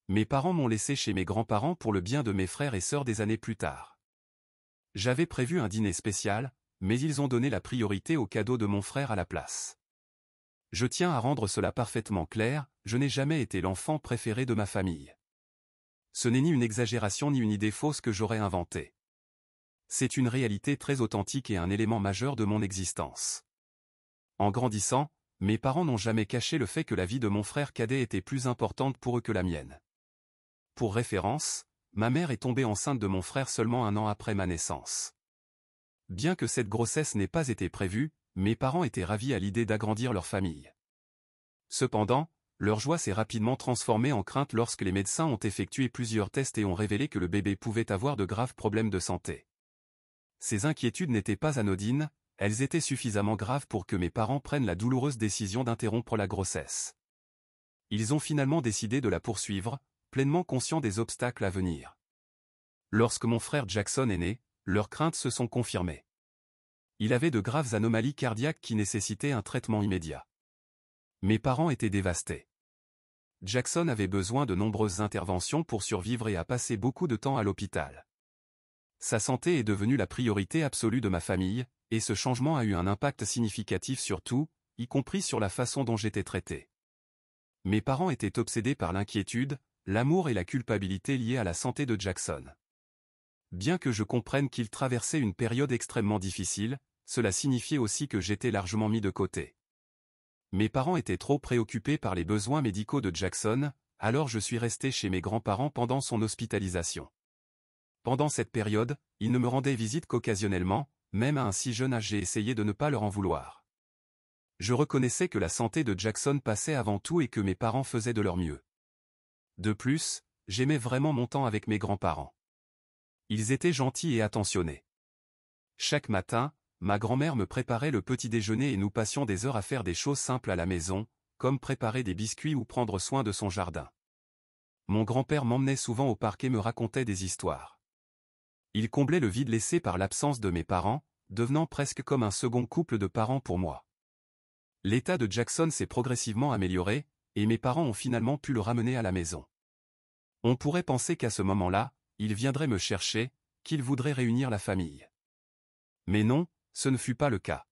Mes parents m'ont laissé chez mes grands-parents pour le bien de mes frères et sœurs des années plus tard. J'avais prévu un dîner spécial, mais ils ont donné la priorité au cadeau de mon frère à la place. Je tiens à rendre cela parfaitement clair, je n'ai jamais été l'enfant préféré de ma famille. Ce n'est ni une exagération ni une idée fausse que j'aurais inventée. C'est une réalité très authentique et un élément majeur de mon existence. En grandissant, mes parents n'ont jamais caché le fait que la vie de mon frère cadet était plus importante pour eux que la mienne. Pour référence, ma mère est tombée enceinte de mon frère seulement 1 an après ma naissance. Bien que cette grossesse n'ait pas été prévue, mes parents étaient ravis à l'idée d'agrandir leur famille. Cependant, leur joie s'est rapidement transformée en crainte lorsque les médecins ont effectué plusieurs tests et ont révélé que le bébé pouvait avoir de graves problèmes de santé. Ces inquiétudes n'étaient pas anodines, elles étaient suffisamment graves pour que mes parents prennent la douloureuse décision d'interrompre la grossesse. Ils ont finalement décidé de la poursuivre, pleinement conscients des obstacles à venir. Lorsque mon frère Jackson est né, leurs craintes se sont confirmées. Il avait de graves anomalies cardiaques qui nécessitaient un traitement immédiat. Mes parents étaient dévastés. Jackson avait besoin de nombreuses interventions pour survivre et a passé beaucoup de temps à l'hôpital. Sa santé est devenue la priorité absolue de ma famille, et ce changement a eu un impact significatif sur tout, y compris sur la façon dont j'étais traité. Mes parents étaient obsédés par l'inquiétude, l'amour et la culpabilité liés à la santé de Jackson. Bien que je comprenne qu'il traversait une période extrêmement difficile, cela signifiait aussi que j'étais largement mis de côté. Mes parents étaient trop préoccupés par les besoins médicaux de Jackson, alors je suis resté chez mes grands-parents pendant son hospitalisation. Pendant cette période, ils ne me rendaient visite qu'occasionnellement, même à un si jeune âge j'ai essayé de ne pas leur en vouloir. Je reconnaissais que la santé de Jackson passait avant tout et que mes parents faisaient de leur mieux. De plus, j'aimais vraiment mon temps avec mes grands-parents. Ils étaient gentils et attentionnés. Chaque matin, ma grand-mère me préparait le petit déjeuner et nous passions des heures à faire des choses simples à la maison, comme préparer des biscuits ou prendre soin de son jardin. Mon grand-père m'emmenait souvent au parc et me racontait des histoires. Il comblait le vide laissé par l'absence de mes parents, devenant presque comme un second couple de parents pour moi. L'état de Jackson s'est progressivement amélioré, et mes parents ont finalement pu le ramener à la maison. On pourrait penser qu'à ce moment-là, il viendrait me chercher, qu'il voudrait réunir la famille. Mais non, ce ne fut pas le cas.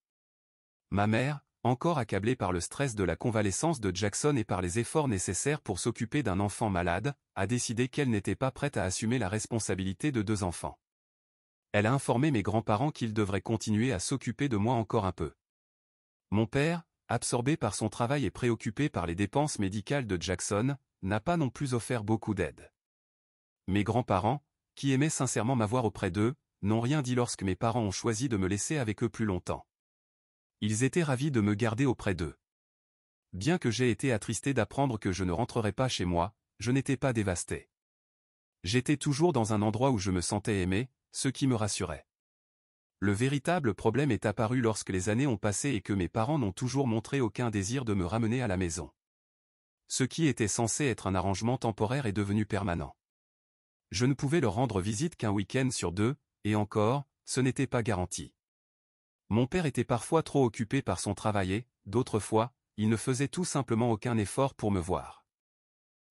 Ma mère, encore accablée par le stress de la convalescence de Jackson et par les efforts nécessaires pour s'occuper d'un enfant malade, a décidé qu'elle n'était pas prête à assumer la responsabilité de 2 enfants. Elle a informé mes grands-parents qu'ils devraient continuer à s'occuper de moi encore un peu. Mon père, absorbé par son travail et préoccupé par les dépenses médicales de Jackson, n'a pas non plus offert beaucoup d'aide. Mes grands-parents, qui aimaient sincèrement m'avoir auprès d'eux, n'ont rien dit lorsque mes parents ont choisi de me laisser avec eux plus longtemps. Ils étaient ravis de me garder auprès d'eux. Bien que j'aie été attristé d'apprendre que je ne rentrerais pas chez moi, je n'étais pas dévasté. J'étais toujours dans un endroit où je me sentais aimé, ce qui me rassurait. Le véritable problème est apparu lorsque les années ont passé et que mes parents n'ont toujours montré aucun désir de me ramener à la maison. Ce qui était censé être un arrangement temporaire est devenu permanent. Je ne pouvais leur rendre visite qu'un week-end sur 2, et encore, ce n'était pas garanti. Mon père était parfois trop occupé par son travail et, d'autres fois, il ne faisait tout simplement aucun effort pour me voir.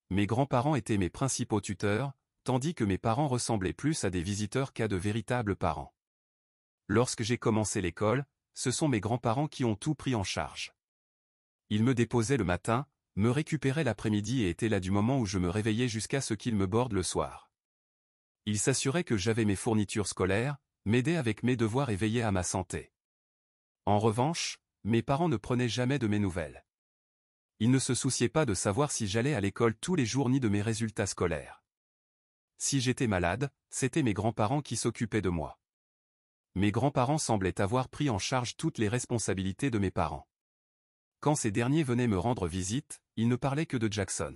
Mes grands-parents étaient mes principaux tuteurs, tandis que mes parents ressemblaient plus à des visiteurs qu'à de véritables parents. Lorsque j'ai commencé l'école, ce sont mes grands-parents qui ont tout pris en charge. Ils me déposaient le matin, me récupéraient l'après-midi et étaient là du moment où je me réveillais jusqu'à ce qu'ils me bordent le soir. Ils s'assuraient que j'avais mes fournitures scolaires, m'aidaient avec mes devoirs et veillaient à ma santé. En revanche, mes parents ne prenaient jamais de mes nouvelles. Ils ne se souciaient pas de savoir si j'allais à l'école tous les jours ni de mes résultats scolaires. Si j'étais malade, c'étaient mes grands-parents qui s'occupaient de moi. Mes grands-parents semblaient avoir pris en charge toutes les responsabilités de mes parents. Quand ces derniers venaient me rendre visite, ils ne parlaient que de Jackson.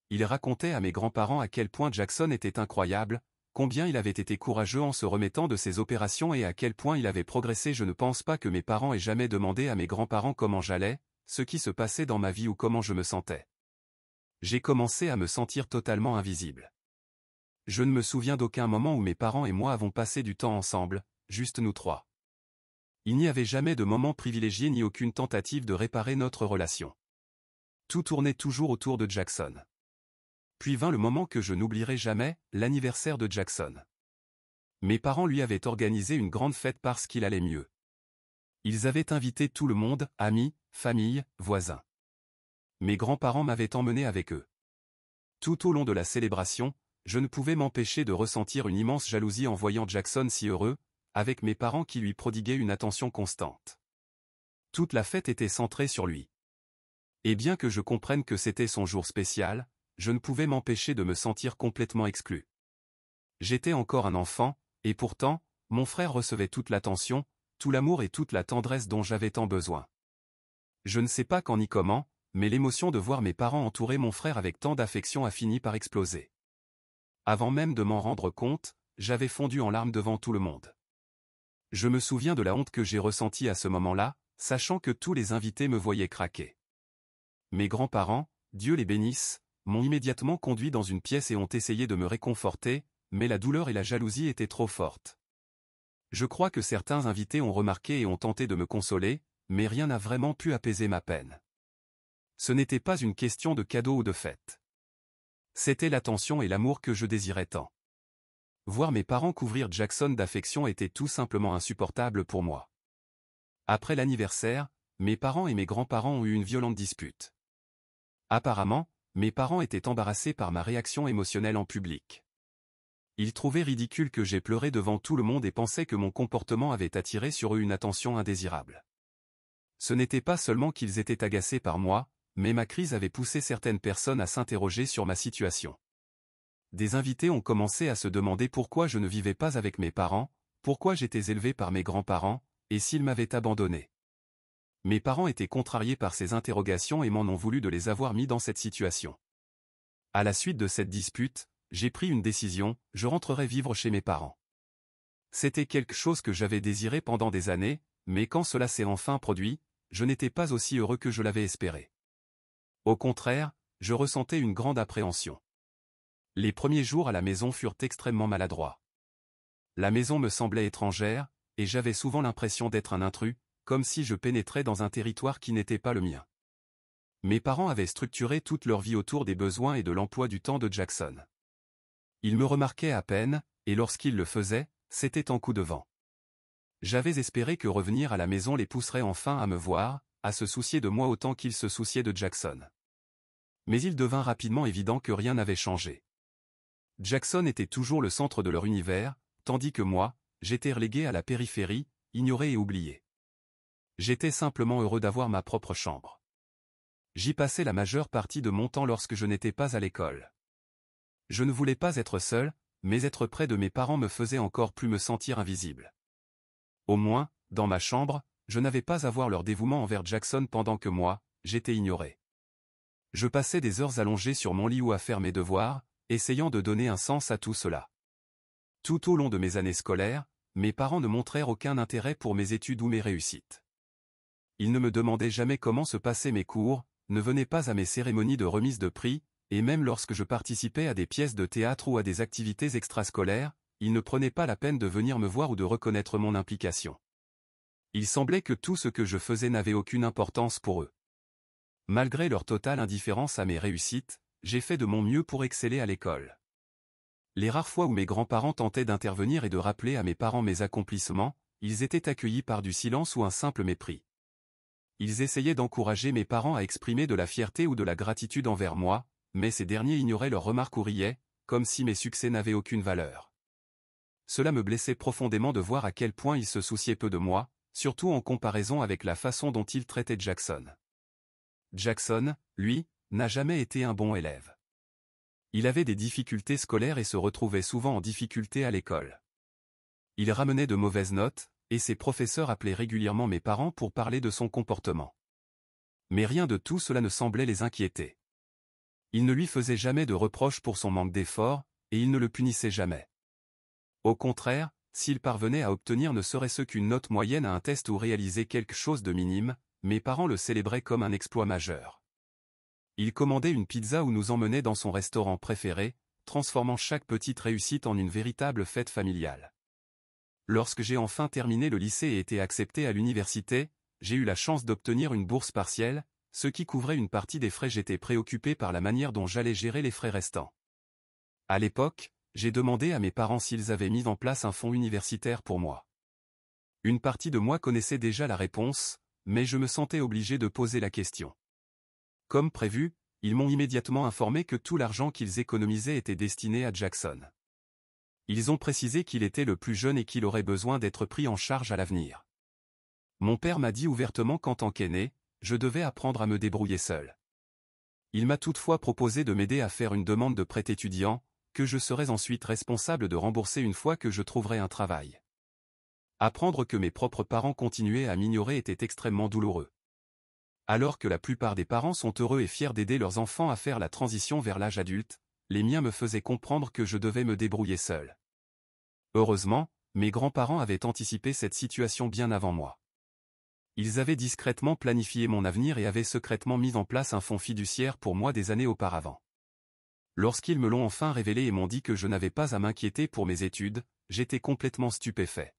Ils racontaient à mes grands-parents à quel point Jackson était incroyable, combien il avait été courageux en se remettant de ses opérations et à quel point il avait progressé. Je ne pense pas que mes parents aient jamais demandé à mes grands-parents comment j'allais, ce qui se passait dans ma vie ou comment je me sentais. J'ai commencé à me sentir totalement invisible. Je ne me souviens d'aucun moment où mes parents et moi avons passé du temps ensemble, juste nous trois. Il n'y avait jamais de moment privilégié ni aucune tentative de réparer notre relation. Tout tournait toujours autour de Jackson. Puis vint le moment que je n'oublierai jamais, l'anniversaire de Jackson. Mes parents lui avaient organisé une grande fête parce qu'il allait mieux. Ils avaient invité tout le monde, amis, famille, voisins. Mes grands-parents m'avaient emmené avec eux. Tout au long de la célébration, je ne pouvais m'empêcher de ressentir une immense jalousie en voyant Jackson si heureux, avec mes parents qui lui prodiguaient une attention constante. Toute la fête était centrée sur lui. Et bien que je comprenne que c'était son jour spécial, je ne pouvais m'empêcher de me sentir complètement exclu. J'étais encore un enfant, et pourtant, mon frère recevait toute l'attention, tout l'amour et toute la tendresse dont j'avais tant besoin. Je ne sais pas quand ni comment, mais l'émotion de voir mes parents entourer mon frère avec tant d'affection a fini par exploser. Avant même de m'en rendre compte, j'avais fondu en larmes devant tout le monde. Je me souviens de la honte que j'ai ressentie à ce moment-là, sachant que tous les invités me voyaient craquer. Mes grands-parents, Dieu les bénisse, m'ont immédiatement conduit dans une pièce et ont essayé de me réconforter, mais la douleur et la jalousie étaient trop fortes. Je crois que certains invités ont remarqué et ont tenté de me consoler, mais rien n'a vraiment pu apaiser ma peine. Ce n'était pas une question de cadeau ou de fête. C'était l'attention et l'amour que je désirais tant. Voir mes parents couvrir Jackson d'affection était tout simplement insupportable pour moi. Après l'anniversaire, mes parents et mes grands-parents ont eu une violente dispute. Apparemment, mes parents étaient embarrassés par ma réaction émotionnelle en public. Ils trouvaient ridicule que j'aie pleuré devant tout le monde et pensaient que mon comportement avait attiré sur eux une attention indésirable. Ce n'était pas seulement qu'ils étaient agacés par moi, mais ma crise avait poussé certaines personnes à s'interroger sur ma situation. Des invités ont commencé à se demander pourquoi je ne vivais pas avec mes parents, pourquoi j'étais élevé par mes grands-parents, et s'ils m'avaient abandonné. Mes parents étaient contrariés par ces interrogations et m'en ont voulu de les avoir mis dans cette situation. À la suite de cette dispute, j'ai pris une décision, je rentrerai vivre chez mes parents. C'était quelque chose que j'avais désiré pendant des années, mais quand cela s'est enfin produit, je n'étais pas aussi heureux que je l'avais espéré. Au contraire, je ressentais une grande appréhension. Les premiers jours à la maison furent extrêmement maladroits. La maison me semblait étrangère, et j'avais souvent l'impression d'être un intrus, comme si je pénétrais dans un territoire qui n'était pas le mien. Mes parents avaient structuré toute leur vie autour des besoins et de l'emploi du temps de Jackson. Ils me remarquaient à peine, et lorsqu'ils le faisaient, c'était en coup de vent. J'avais espéré que revenir à la maison les pousserait enfin à me voir, à se soucier de moi autant qu'ils se souciaient de Jackson. Mais il devint rapidement évident que rien n'avait changé. Jackson était toujours le centre de leur univers, tandis que moi, j'étais relégué à la périphérie, ignoré et oublié. J'étais simplement heureux d'avoir ma propre chambre. J'y passais la majeure partie de mon temps lorsque je n'étais pas à l'école. Je ne voulais pas être seul, mais être près de mes parents me faisait encore plus me sentir invisible. Au moins, dans ma chambre, je n'avais pas à voir leur dévouement envers Jackson pendant que moi, j'étais ignoré. Je passais des heures allongées sur mon lit ou à faire mes devoirs, essayant de donner un sens à tout cela. Tout au long de mes années scolaires, mes parents ne montrèrent aucun intérêt pour mes études ou mes réussites. Ils ne me demandaient jamais comment se passaient mes cours, ne venaient pas à mes cérémonies de remise de prix, et même lorsque je participais à des pièces de théâtre ou à des activités extrascolaires, ils ne prenaient pas la peine de venir me voir ou de reconnaître mon implication. Il semblait que tout ce que je faisais n'avait aucune importance pour eux. Malgré leur totale indifférence à mes réussites, j'ai fait de mon mieux pour exceller à l'école. Les rares fois où mes grands-parents tentaient d'intervenir et de rappeler à mes parents mes accomplissements, ils étaient accueillis par du silence ou un simple mépris. Ils essayaient d'encourager mes parents à exprimer de la fierté ou de la gratitude envers moi, mais ces derniers ignoraient leurs remarques ou riaient, comme si mes succès n'avaient aucune valeur. Cela me blessait profondément de voir à quel point ils se souciaient peu de moi, surtout en comparaison avec la façon dont ils traitaient Jackson. Jackson, lui, n'a jamais été un bon élève. Il avait des difficultés scolaires et se retrouvait souvent en difficulté à l'école. Il ramenait de mauvaises notes, et ses professeurs appelaient régulièrement mes parents pour parler de son comportement. Mais rien de tout cela ne semblait les inquiéter. Ils ne lui faisaient jamais de reproches pour son manque d'effort, et ils ne le punissaient jamais. Au contraire, s'il parvenait à obtenir ne serait-ce qu'une note moyenne à un test ou réaliser quelque chose de minime, mes parents le célébraient comme un exploit majeur. Il commandait une pizza ou nous emmenait dans son restaurant préféré, transformant chaque petite réussite en une véritable fête familiale. Lorsque j'ai enfin terminé le lycée et été accepté à l'université, j'ai eu la chance d'obtenir une bourse partielle, ce qui couvrait une partie des frais. J'étais préoccupé par la manière dont j'allais gérer les frais restants. À l'époque, j'ai demandé à mes parents s'ils avaient mis en place un fonds universitaire pour moi. Une partie de moi connaissait déjà la réponse, mais je me sentais obligé de poser la question. Comme prévu, ils m'ont immédiatement informé que tout l'argent qu'ils économisaient était destiné à Jackson. Ils ont précisé qu'il était le plus jeune et qu'il aurait besoin d'être pris en charge à l'avenir. Mon père m'a dit ouvertement qu'en tant qu'aîné, je devais apprendre à me débrouiller seul. Il m'a toutefois proposé de m'aider à faire une demande de prêt étudiant, que je serais ensuite responsable de rembourser une fois que je trouverais un travail. Apprendre que mes propres parents continuaient à m'ignorer était extrêmement douloureux. Alors que la plupart des parents sont heureux et fiers d'aider leurs enfants à faire la transition vers l'âge adulte, les miens me faisaient comprendre que je devais me débrouiller seul. Heureusement, mes grands-parents avaient anticipé cette situation bien avant moi. Ils avaient discrètement planifié mon avenir et avaient secrètement mis en place un fonds fiduciaire pour moi des années auparavant. Lorsqu'ils me l'ont enfin révélé et m'ont dit que je n'avais pas à m'inquiéter pour mes études, j'étais complètement stupéfait.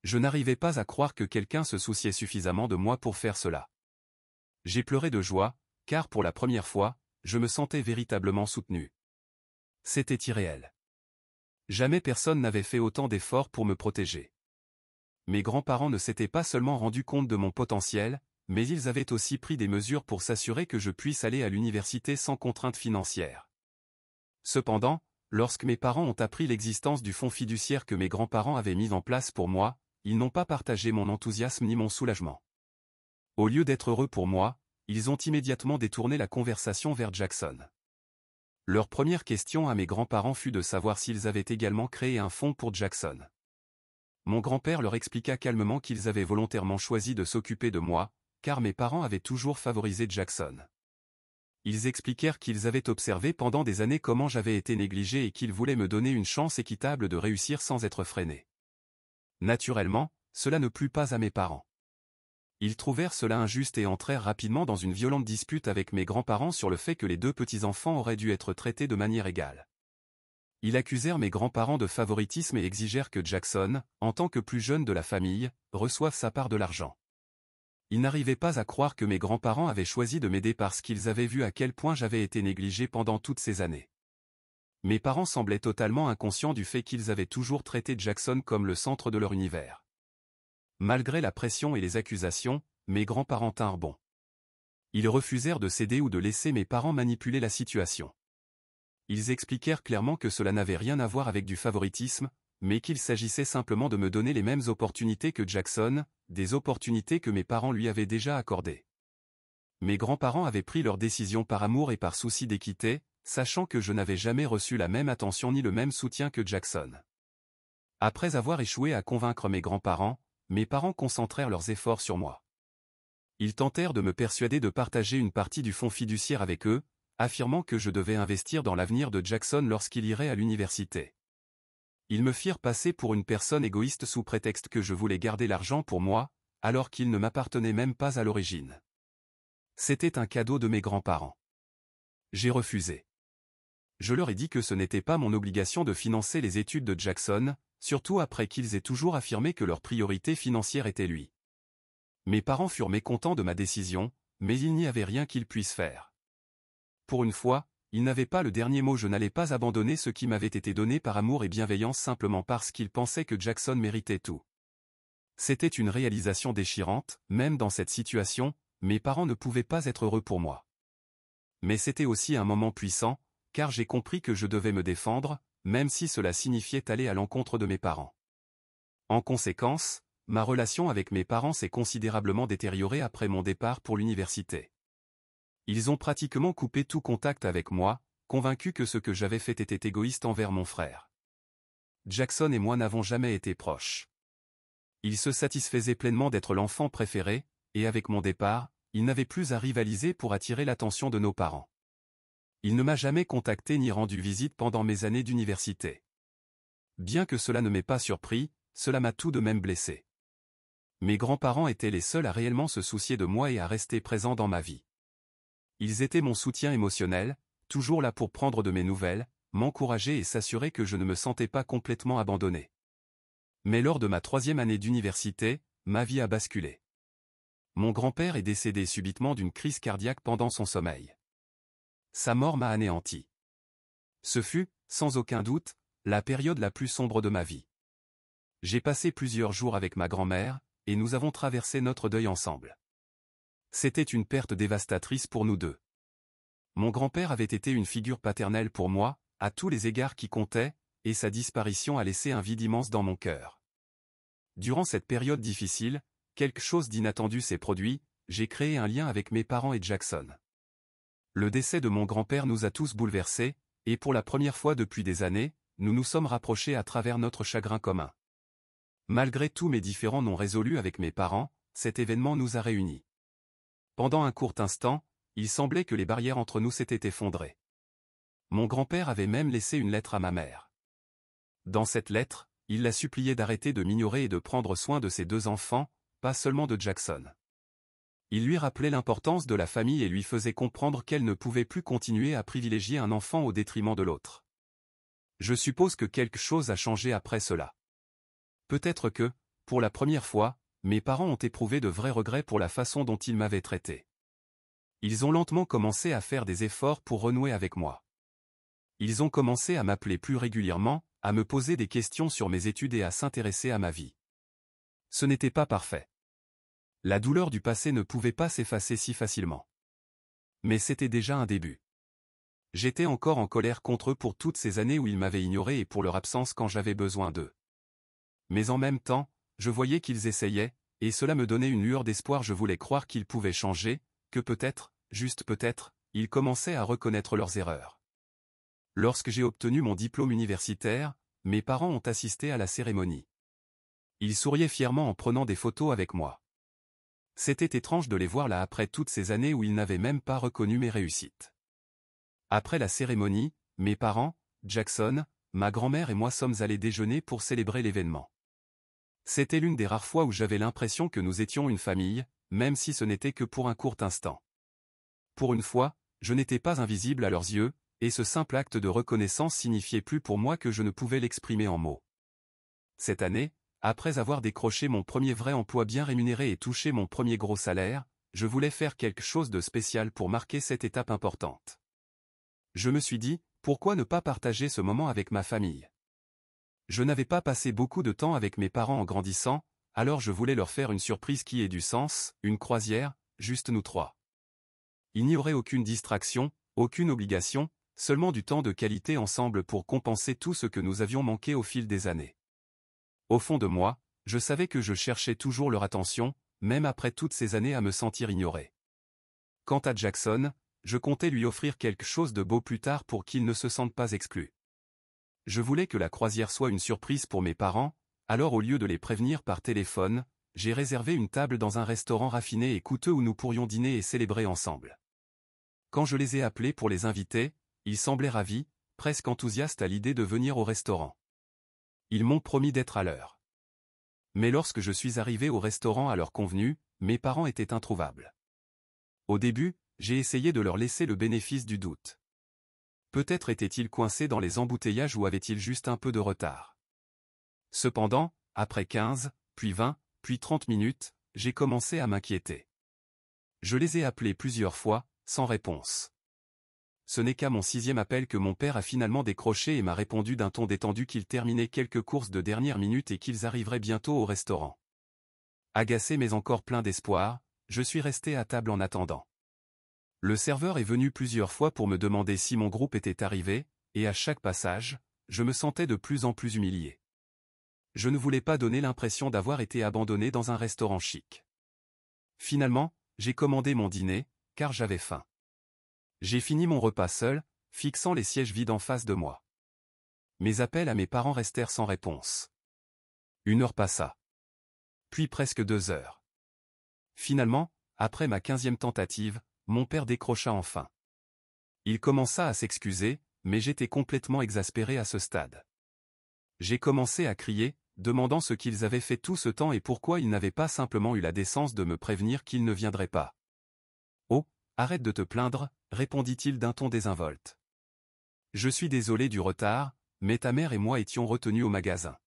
Je n'arrivais pas à croire que quelqu'un se souciait suffisamment de moi pour faire cela. J'ai pleuré de joie, car pour la première fois, je me sentais véritablement soutenu. C'était irréel. Jamais personne n'avait fait autant d'efforts pour me protéger. Mes grands-parents ne s'étaient pas seulement rendus compte de mon potentiel, mais ils avaient aussi pris des mesures pour s'assurer que je puisse aller à l'université sans contrainte financière. Cependant, lorsque mes parents ont appris l'existence du fonds fiduciaire que mes grands-parents avaient mis en place pour moi, ils n'ont pas partagé mon enthousiasme ni mon soulagement. Au lieu d'être heureux pour moi, ils ont immédiatement détourné la conversation vers Jackson. Leur première question à mes grands-parents fut de savoir s'ils avaient également créé un fonds pour Jackson. Mon grand-père leur expliqua calmement qu'ils avaient volontairement choisi de s'occuper de moi, car mes parents avaient toujours favorisé Jackson. Ils expliquèrent qu'ils avaient observé pendant des années comment j'avais été négligé et qu'ils voulaient me donner une chance équitable de réussir sans être freiné. Naturellement, cela ne plut pas à mes parents. Ils trouvèrent cela injuste et entrèrent rapidement dans une violente dispute avec mes grands-parents sur le fait que les deux petits-enfants auraient dû être traités de manière égale. Ils accusèrent mes grands-parents de favoritisme et exigèrent que Jackson, en tant que plus jeune de la famille, reçoive sa part de l'argent. Ils n'arrivaient pas à croire que mes grands-parents avaient choisi de m'aider parce qu'ils avaient vu à quel point j'avais été négligé pendant toutes ces années. Mes parents semblaient totalement inconscients du fait qu'ils avaient toujours traité Jackson comme le centre de leur univers. Malgré la pression et les accusations, mes grands-parents tinrent bon. Ils refusèrent de céder ou de laisser mes parents manipuler la situation. Ils expliquèrent clairement que cela n'avait rien à voir avec du favoritisme, mais qu'il s'agissait simplement de me donner les mêmes opportunités que Jackson, des opportunités que mes parents lui avaient déjà accordées. Mes grands-parents avaient pris leur décision par amour et par souci d'équité, sachant que je n'avais jamais reçu la même attention ni le même soutien que Jackson. Après avoir échoué à convaincre mes grands-parents, mes parents concentrèrent leurs efforts sur moi. Ils tentèrent de me persuader de partager une partie du fonds fiduciaire avec eux, affirmant que je devais investir dans l'avenir de Jackson lorsqu'il irait à l'université. Ils me firent passer pour une personne égoïste sous prétexte que je voulais garder l'argent pour moi, alors qu'il ne m'appartenait même pas à l'origine. C'était un cadeau de mes grands-parents. J'ai refusé. Je leur ai dit que ce n'était pas mon obligation de financer les études de Jackson, surtout après qu'ils aient toujours affirmé que leur priorité financière était lui. Mes parents furent mécontents de ma décision, mais il n'y avait rien qu'ils puissent faire. Pour une fois, ils n'avaient pas le dernier mot. Je n'allais pas abandonner ce qui m'avait été donné par amour et bienveillance simplement parce qu'ils pensaient que Jackson méritait tout. C'était une réalisation déchirante, même dans cette situation, mes parents ne pouvaient pas être heureux pour moi. Mais c'était aussi un moment puissant, car j'ai compris que je devais me défendre, même si cela signifiait aller à l'encontre de mes parents. En conséquence, ma relation avec mes parents s'est considérablement détériorée après mon départ pour l'université. Ils ont pratiquement coupé tout contact avec moi, convaincus que ce que j'avais fait était égoïste envers mon frère. Jackson et moi n'avons jamais été proches. Il se satisfaisait pleinement d'être l'enfant préféré, et avec mon départ, il n'avait plus à rivaliser pour attirer l'attention de nos parents. Il ne m'a jamais contacté ni rendu visite pendant mes années d'université. Bien que cela ne m'ait pas surpris, cela m'a tout de même blessé. Mes grands-parents étaient les seuls à réellement se soucier de moi et à rester présents dans ma vie. Ils étaient mon soutien émotionnel, toujours là pour prendre de mes nouvelles, m'encourager et s'assurer que je ne me sentais pas complètement abandonné. Mais lors de ma 3e année d'université, ma vie a basculé. Mon grand-père est décédé subitement d'une crise cardiaque pendant son sommeil. Sa mort m'a anéanti. Ce fut, sans aucun doute, la période la plus sombre de ma vie. J'ai passé plusieurs jours avec ma grand-mère, et nous avons traversé notre deuil ensemble. C'était une perte dévastatrice pour nous deux. Mon grand-père avait été une figure paternelle pour moi, à tous les égards qui comptaient, et sa disparition a laissé un vide immense dans mon cœur. Durant cette période difficile, quelque chose d'inattendu s'est produit, j'ai créé un lien avec mes parents et Jackson. Le décès de mon grand-père nous a tous bouleversés, et pour la première fois depuis des années, nous nous sommes rapprochés à travers notre chagrin commun. Malgré tous mes différends non résolus avec mes parents, cet événement nous a réunis. Pendant un court instant, il semblait que les barrières entre nous s'étaient effondrées. Mon grand-père avait même laissé une lettre à ma mère. Dans cette lettre, il la suppliait d'arrêter de m'ignorer et de prendre soin de ses deux enfants, pas seulement de Jackson. Il lui rappelait l'importance de la famille et lui faisait comprendre qu'elle ne pouvait plus continuer à privilégier un enfant au détriment de l'autre. Je suppose que quelque chose a changé après cela. Peut-être que, pour la première fois, mes parents ont éprouvé de vrais regrets pour la façon dont ils m'avaient traité. Ils ont lentement commencé à faire des efforts pour renouer avec moi. Ils ont commencé à m'appeler plus régulièrement, à me poser des questions sur mes études et à s'intéresser à ma vie. Ce n'était pas parfait. La douleur du passé ne pouvait pas s'effacer si facilement. Mais c'était déjà un début. J'étais encore en colère contre eux pour toutes ces années où ils m'avaient ignoré et pour leur absence quand j'avais besoin d'eux. Mais en même temps, je voyais qu'ils essayaient, et cela me donnait une lueur d'espoir. Je voulais croire qu'ils pouvaient changer, que peut-être, juste peut-être, ils commençaient à reconnaître leurs erreurs. Lorsque j'ai obtenu mon diplôme universitaire, mes parents ont assisté à la cérémonie. Ils souriaient fièrement en prenant des photos avec moi. C'était étrange de les voir là après toutes ces années où ils n'avaient même pas reconnu mes réussites. Après la cérémonie, mes parents, Jackson, ma grand-mère et moi sommes allés déjeuner pour célébrer l'événement. C'était l'une des rares fois où j'avais l'impression que nous étions une famille, même si ce n'était que pour un court instant. Pour une fois, je n'étais pas invisible à leurs yeux, et ce simple acte de reconnaissance signifiait plus pour moi que je ne pouvais l'exprimer en mots. Cette année, après avoir décroché mon premier vrai emploi bien rémunéré et touché mon premier gros salaire, je voulais faire quelque chose de spécial pour marquer cette étape importante. Je me suis dit, pourquoi ne pas partager ce moment avec ma famille? Je n'avais pas passé beaucoup de temps avec mes parents en grandissant, alors je voulais leur faire une surprise qui ait du sens, une croisière, juste nous trois. Il n'y aurait aucune distraction, aucune obligation, seulement du temps de qualité ensemble pour compenser tout ce que nous avions manqué au fil des années. Au fond de moi, je savais que je cherchais toujours leur attention, même après toutes ces années à me sentir ignoré. Quant à Jackson, je comptais lui offrir quelque chose de beau plus tard pour qu'il ne se sente pas exclu. Je voulais que la croisière soit une surprise pour mes parents, alors au lieu de les prévenir par téléphone, j'ai réservé une table dans un restaurant raffiné et coûteux où nous pourrions dîner et célébrer ensemble. Quand je les ai appelés pour les inviter, ils semblaient ravis, presque enthousiastes à l'idée de venir au restaurant. Ils m'ont promis d'être à l'heure. Mais lorsque je suis arrivé au restaurant à l'heure convenue, mes parents étaient introuvables. Au début, j'ai essayé de leur laisser le bénéfice du doute. Peut-être étaient-ils coincés dans les embouteillages ou avaient-ils juste un peu de retard. Cependant, après 15, puis 20, puis 30 minutes, j'ai commencé à m'inquiéter. Je les ai appelés plusieurs fois, sans réponse. Ce n'est qu'à mon 6e appel que mon père a finalement décroché et m'a répondu d'un ton détendu qu'il terminait quelques courses de dernière minute et qu'ils arriveraient bientôt au restaurant. Agacé mais encore plein d'espoir, je suis resté à table en attendant. Le serveur est venu plusieurs fois pour me demander si mon groupe était arrivé, et à chaque passage, je me sentais de plus en plus humilié. Je ne voulais pas donner l'impression d'avoir été abandonné dans un restaurant chic. Finalement, j'ai commandé mon dîner, car j'avais faim. J'ai fini mon repas seul, fixant les sièges vides en face de moi. Mes appels à mes parents restèrent sans réponse. 1 heure passa. Puis presque 2 heures. Finalement, après ma 15e tentative, mon père décrocha enfin. Il commença à s'excuser, mais j'étais complètement exaspéré à ce stade. J'ai commencé à crier, demandant ce qu'ils avaient fait tout ce temps et pourquoi ils n'avaient pas simplement eu la décence de me prévenir qu'ils ne viendraient pas. « Oh, arrête de te plaindre », répondit-il d'un ton désinvolte. « Je suis désolé du retard, mais ta mère et moi étions retenus au magasin.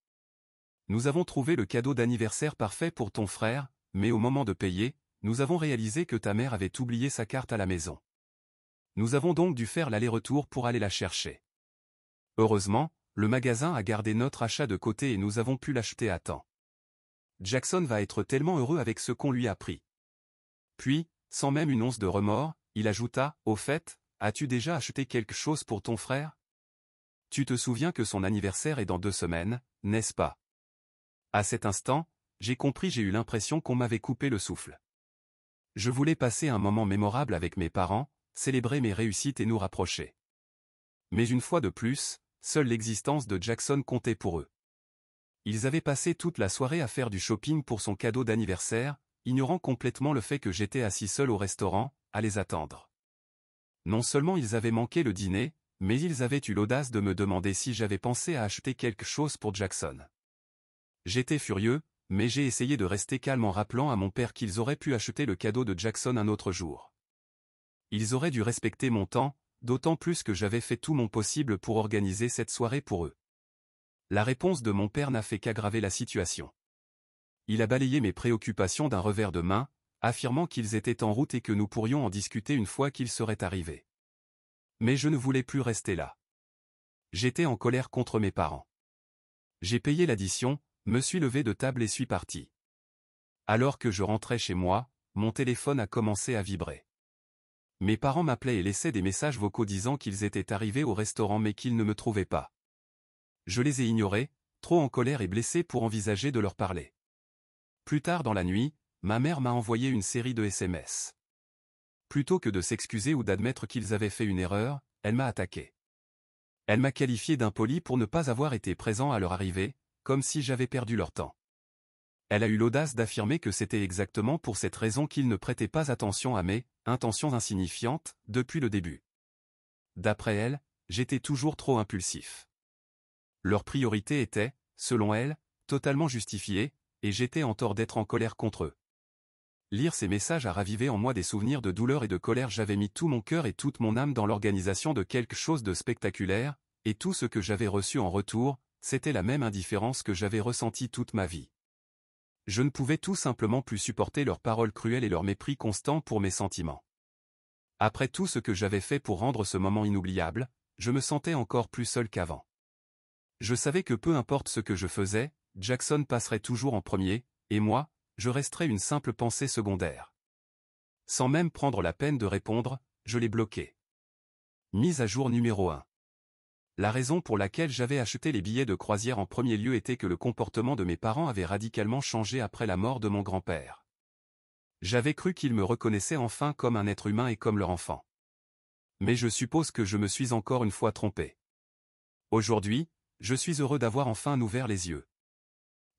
Nous avons trouvé le cadeau d'anniversaire parfait pour ton frère, mais au moment de payer, nous avons réalisé que ta mère avait oublié sa carte à la maison. Nous avons donc dû faire l'aller-retour pour aller la chercher. Heureusement, le magasin a gardé notre achat de côté et nous avons pu l'acheter à temps. Jackson va être tellement heureux avec ce qu'on lui a pris. » Puis, sans même une once de remords, il ajouta, « Au fait, as-tu déjà acheté quelque chose pour ton frère? Tu te souviens que son anniversaire est dans 2 semaines, n'est-ce pas? » À cet instant, j'ai eu l'impression qu'on m'avait coupé le souffle. Je voulais passer un moment mémorable avec mes parents, célébrer mes réussites et nous rapprocher. Mais une fois de plus, seule l'existence de Jackson comptait pour eux. Ils avaient passé toute la soirée à faire du shopping pour son cadeau d'anniversaire, ignorant complètement le fait que j'étais assis seul au restaurant, à les attendre. Non seulement ils avaient manqué le dîner, mais ils avaient eu l'audace de me demander si j'avais pensé à acheter quelque chose pour Jackson. J'étais furieux, mais j'ai essayé de rester calme en rappelant à mon père qu'ils auraient pu acheter le cadeau de Jackson un autre jour. Ils auraient dû respecter mon temps, d'autant plus que j'avais fait tout mon possible pour organiser cette soirée pour eux. La réponse de mon père n'a fait qu'aggraver la situation. Il a balayé mes préoccupations d'un revers de main, affirmant qu'ils étaient en route et que nous pourrions en discuter une fois qu'ils seraient arrivés. Mais je ne voulais plus rester là. J'étais en colère contre mes parents. J'ai payé l'addition, me suis levé de table et suis parti. Alors que je rentrais chez moi, mon téléphone a commencé à vibrer. Mes parents m'appelaient et laissaient des messages vocaux disant qu'ils étaient arrivés au restaurant mais qu'ils ne me trouvaient pas. Je les ai ignorés, trop en colère et blessé pour envisager de leur parler. Plus tard dans la nuit, ma mère m'a envoyé une série de SMS. Plutôt que de s'excuser ou d'admettre qu'ils avaient fait une erreur, elle m'a attaqué. Elle m'a qualifié d'impoli pour ne pas avoir été présent à leur arrivée, comme si j'avais perdu leur temps. Elle a eu l'audace d'affirmer que c'était exactement pour cette raison qu'ils ne prêtaient pas attention à mes intentions insignifiantes depuis le début. D'après elle, j'étais toujours trop impulsif. Leur priorité était, selon elle, totalement justifiée, et j'étais en tort d'être en colère contre eux. Lire ces messages a ravivé en moi des souvenirs de douleur et de colère. J'avais mis tout mon cœur et toute mon âme dans l'organisation de quelque chose de spectaculaire, et tout ce que j'avais reçu en retour, c'était la même indifférence que j'avais ressentie toute ma vie. Je ne pouvais tout simplement plus supporter leurs paroles cruelles et leur mépris constant pour mes sentiments. Après tout ce que j'avais fait pour rendre ce moment inoubliable, je me sentais encore plus seul qu'avant. Je savais que peu importe ce que je faisais, Jackson passerait toujours en premier, et moi, je resterais une simple pensée secondaire. Sans même prendre la peine de répondre, je l'ai bloqué. Mise à jour numéro 1. La raison pour laquelle j'avais acheté les billets de croisière en premier lieu était que le comportement de mes parents avait radicalement changé après la mort de mon grand-père. J'avais cru qu'ils me reconnaissaient enfin comme un être humain et comme leur enfant. Mais je suppose que je me suis encore une fois trompé. Aujourd'hui, je suis heureux d'avoir enfin ouvert les yeux.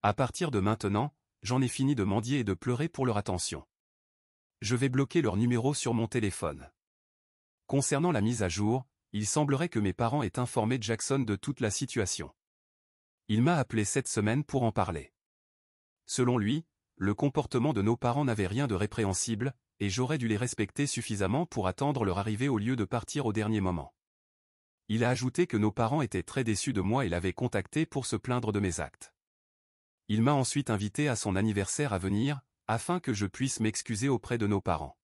À partir de maintenant, j'en ai fini de mendier et de pleurer pour leur attention. Je vais bloquer leur numéro sur mon téléphone. Concernant la mise à jour, il semblerait que mes parents aient informé Jackson de toute la situation. Il m'a appelé cette semaine pour en parler. Selon lui, le comportement de nos parents n'avait rien de répréhensible, et j'aurais dû les respecter suffisamment pour attendre leur arrivée au lieu de partir au dernier moment. Il a ajouté que nos parents étaient très déçus de moi et l'avaient contacté pour se plaindre de mes actes. Il m'a ensuite invité à son anniversaire à venir, afin que je puisse m'excuser auprès de nos parents.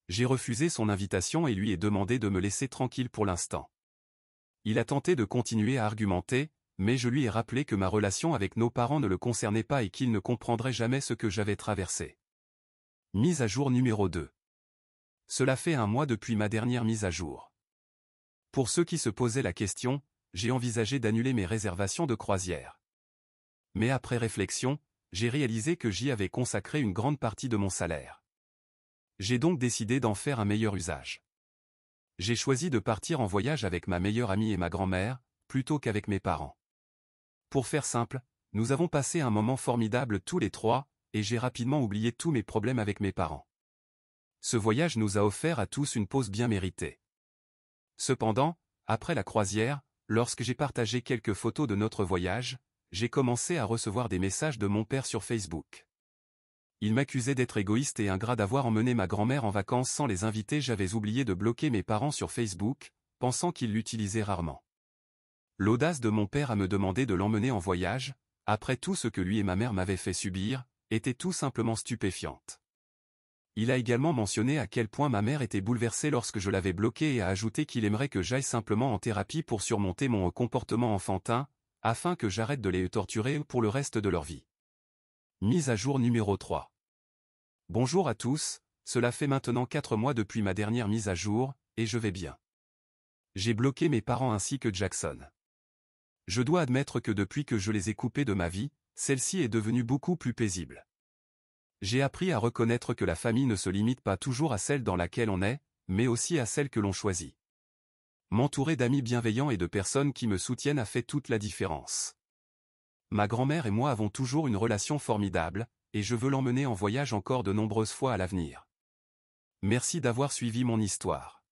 J'ai refusé son invitation et lui ai demandé de me laisser tranquille pour l'instant. Il a tenté de continuer à argumenter, mais je lui ai rappelé que ma relation avec nos parents ne le concernait pas et qu'il ne comprendrait jamais ce que j'avais traversé. Mise à jour numéro 2. Cela fait 1 mois depuis ma dernière mise à jour. Pour ceux qui se posaient la question, j'ai envisagé d'annuler mes réservations de croisière. Mais après réflexion, j'ai réalisé que j'y avais consacré une grande partie de mon salaire. J'ai donc décidé d'en faire un meilleur usage. J'ai choisi de partir en voyage avec ma meilleure amie et ma grand-mère, plutôt qu'avec mes parents. Pour faire simple, nous avons passé un moment formidable tous les trois, et j'ai rapidement oublié tous mes problèmes avec mes parents. Ce voyage nous a offert à tous une pause bien méritée. Cependant, après la croisière, lorsque j'ai partagé quelques photos de notre voyage, j'ai commencé à recevoir des messages de mon père sur Facebook. Il m'accusait d'être égoïste et ingrat d'avoir emmené ma grand-mère en vacances sans les inviter. J'avais oublié de bloquer mes parents sur Facebook, pensant qu'ils l'utilisaient rarement. L'audace de mon père à me demander de l'emmener en voyage, après tout ce que lui et ma mère m'avaient fait subir, était tout simplement stupéfiante. Il a également mentionné à quel point ma mère était bouleversée lorsque je l'avais bloqué et a ajouté qu'il aimerait que j'aille simplement en thérapie pour surmonter mon comportement enfantin, afin que j'arrête de les torturer pour le reste de leur vie. Mise à jour numéro 3. Bonjour à tous, cela fait maintenant 4 mois depuis ma dernière mise à jour, et je vais bien. J'ai bloqué mes parents ainsi que Jackson. Je dois admettre que depuis que je les ai coupés de ma vie, celle-ci est devenue beaucoup plus paisible. J'ai appris à reconnaître que la famille ne se limite pas toujours à celle dans laquelle on est, mais aussi à celle que l'on choisit. M'entourer d'amis bienveillants et de personnes qui me soutiennent a fait toute la différence. Ma grand-mère et moi avons toujours une relation formidable, et je veux l'emmener en voyage encore de nombreuses fois à l'avenir. Merci d'avoir suivi mon histoire.